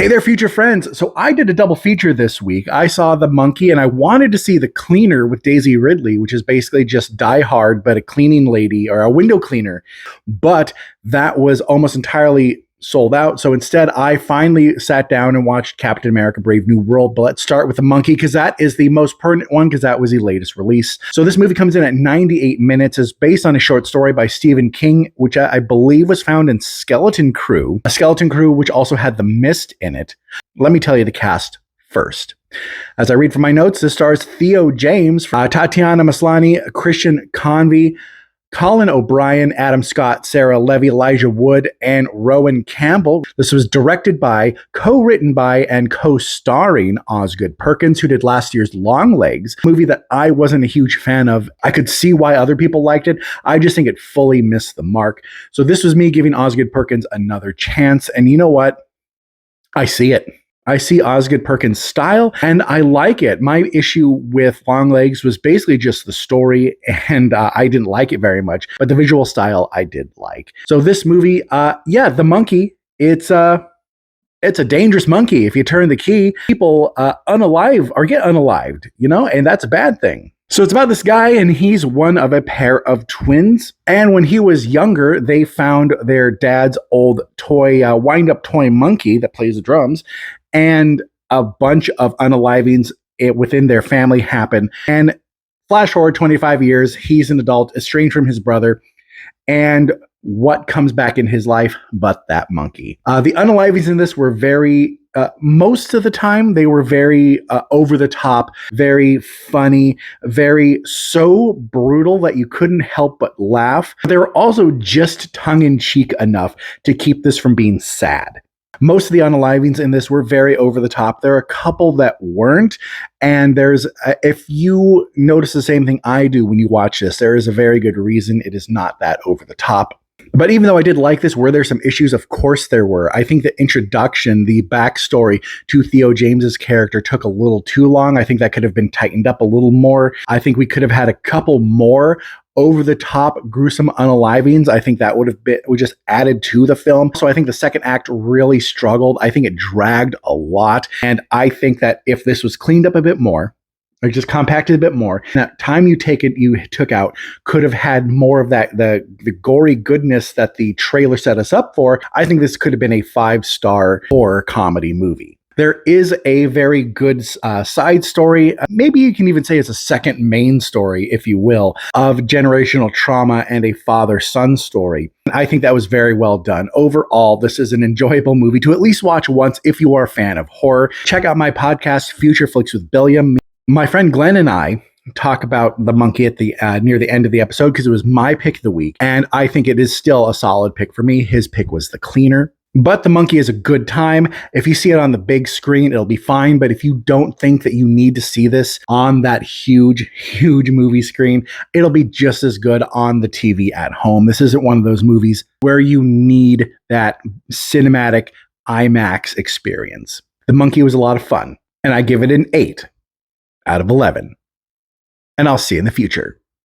Hey there, future friends. So I did a double feature this week. I saw The Monkey and I wanted to see The Cleaner with Daisy Ridley, which is basically just Die Hard, but a cleaning lady or a window cleaner. But that was almost entirely sold out. So instead, I finally sat down and watched Captain America Brave New World. But let's start with The Monkey because that is the most pertinent one because that was the latest release. So this movie comes in at 98 minutes. It's based on a short story by Stephen King, which I believe was found in Skeleton Crew, a Skeleton Crew which also had The Mist in it. Let me tell you the cast first. As I read from my notes, this stars Theo James, Tatiana Maslany, Christian Convey, Colin O'Brien, Adam Scott, Sarah Levy, Elijah Wood, and Rowan Campbell. This was directed by, co-written by, and co-starring Osgood Perkins, who did last year's Longlegs, a movie that I wasn't a huge fan of. I could see why other people liked it. I just think it fully missed the mark. So this was me giving Osgood Perkins another chance. And you know what? I see it. I see Osgood Perkins' style, and I like it. My issue with Longlegs was basically just the story, and I didn't like it very much. But the visual style, I did like. So this movie, The Monkey, it's a dangerous monkey. If you turn the key, people unalive or get unalived, and that's a bad thing. So it's about this guy, and he's one of a pair of twins. And when he was younger, they found their dad's old toy, wind-up toy monkey that plays the drums, and a bunch of unalivings within their family happen. And flash forward 25 years, he's an adult, estranged from his brother, and what comes back in his life but that monkey? The unalivings in this were very, most of the time, they were very over the top, very funny, very so brutal that you couldn't help but laugh. They were also just tongue-in-cheek enough to keep this from being sad. Most of the unalivings in this were very over the top. There are a couple that weren't. And there's, if you notice the same thing I do when you watch this, there is a very good reason it is not that over the top. But even though I did like this, were there some issues? Of course there were. I think the introduction, the backstory to Theo James's character took a little too long. I think that could have been tightened up a little more. I think we could have had a couple more over-the-top gruesome unalivings. I think that would just added to the film. So I think the second act really struggled. I think it dragged a lot. And I think that if this was cleaned up a bit more, or just compacted a bit more, that time you took out could have had more of that, the gory goodness that the trailer set us up for. I think this could have been a 5-star horror comedy movie. There is a very good side story. Maybe you can even say it's a second main story, if you will, of generational trauma and a father-son story. I think that was very well done. Overall, this is an enjoyable movie to at least watch once if you are a fan of horror. Check out my podcast, Future Flicks with Billiam. My friend Glenn and I talk about The Monkey at the near the end of the episode because it was my pick of the week, and I think it is still a solid pick for me. His pick was The Cleaner. But The Monkey is a good time. If you see it on the big screen, it'll be fine. But if you don't think that you need to see this on that huge, huge movie screen, it'll be just as good on the TV at home. This isn't one of those movies where you need that cinematic IMAX experience. The Monkey was a lot of fun, and I give it an 8 out of 11. And I'll see you in the future.